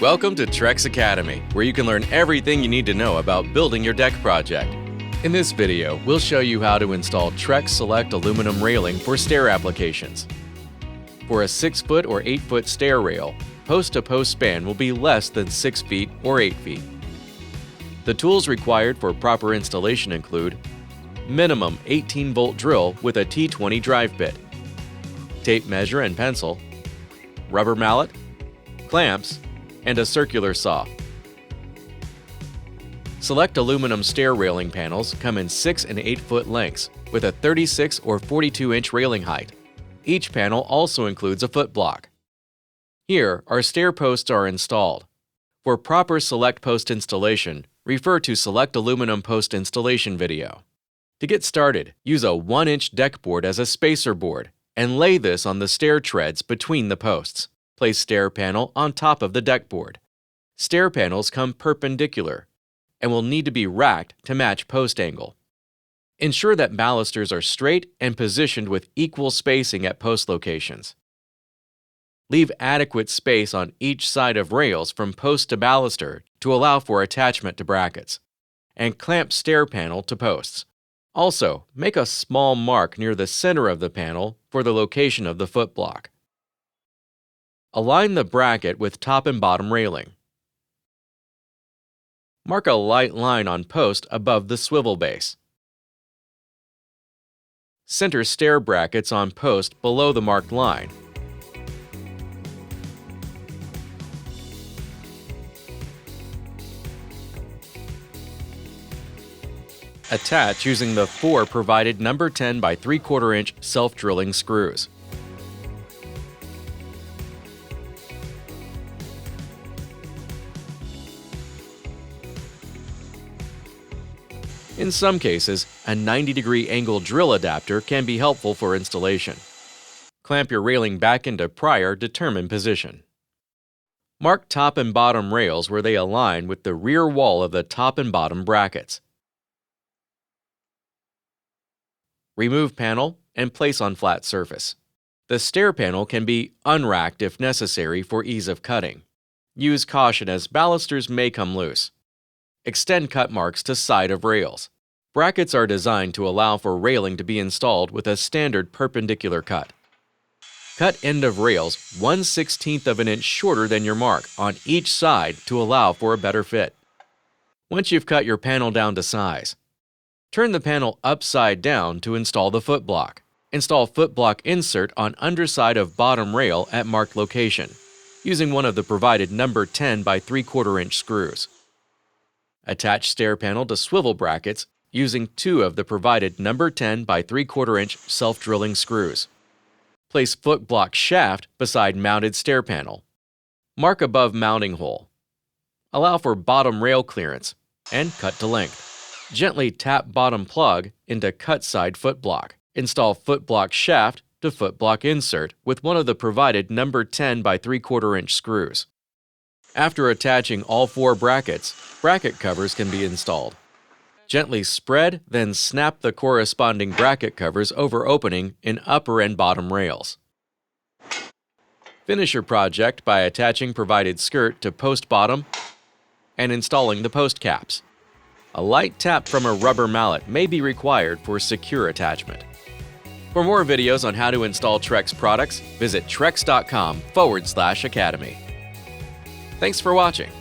Welcome to Trex Academy, where you can learn everything you need to know about building your deck project. In this video, we'll show you how to install Trex Select Aluminum Railing for stair applications. For a 6-foot or 8-foot stair rail, post-to-post span will be less than 6 feet or 8 feet. The tools required for proper installation include minimum 18-volt drill with a T20 drive bit, tape measure and pencil, rubber mallet, clamps, and a circular saw. Select aluminum stair railing panels come in 6 and 8 foot lengths with a 36 or 42-inch railing height. Each panel also includes a foot block. Here, our stair posts are installed. For proper Select post installation, refer to Select Aluminum Post Installation video. To get started, use a 1-inch deck board as a spacer board and lay this on the stair treads between the posts. Place stair panel on top of the deck board. Stair panels come perpendicular and will need to be racked to match post angle. Ensure that balusters are straight and positioned with equal spacing at post locations. Leave adequate space on each side of rails from post to baluster to allow for attachment to brackets, and clamp stair panel to posts. Also, make a small mark near the center of the panel for the location of the foot block. Align the bracket with top and bottom railing. Mark a light line on post above the swivel base. Center stair brackets on post below the marked line. Attach using the 4 provided number 10 by 3/4 inch self-drilling screws. In some cases, a 90-degree angle drill adapter can be helpful for installation. Clamp your railing back into prior determined position. Mark top and bottom rails where they align with the rear wall of the top and bottom brackets. Remove panel and place on flat surface. The stair panel can be unracked if necessary for ease of cutting. Use caution as balusters may come loose. Extend cut marks to side of rails. Brackets are designed to allow for railing to be installed with a standard perpendicular cut. Cut end of rails 1/16 of an inch shorter than your mark on each side to allow for a better fit. Once you've cut your panel down to size, turn the panel upside down to install the foot block. Install foot block insert on underside of bottom rail at marked location, using one of the provided number 10 by 3/4 inch screws. Attach stair panel to swivel brackets using 2 of the provided number 10 by 3/4 inch self-drilling screws. Place foot block shaft beside mounted stair panel. Mark above mounting hole. Allow for bottom rail clearance and cut to length. Gently tap bottom plug into cut side foot block. Install foot block shaft to foot block insert with one of the provided number 10 by 3/4 inch screws. After attaching all 4 brackets, bracket covers can be installed. Gently spread, then snap the corresponding bracket covers over opening in upper and bottom rails. Finish your project by attaching provided skirt to post bottom and installing the post caps. A light tap from a rubber mallet may be required for secure attachment. For more videos on how to install Trex products, visit trex.com/academy. Thanks for watching.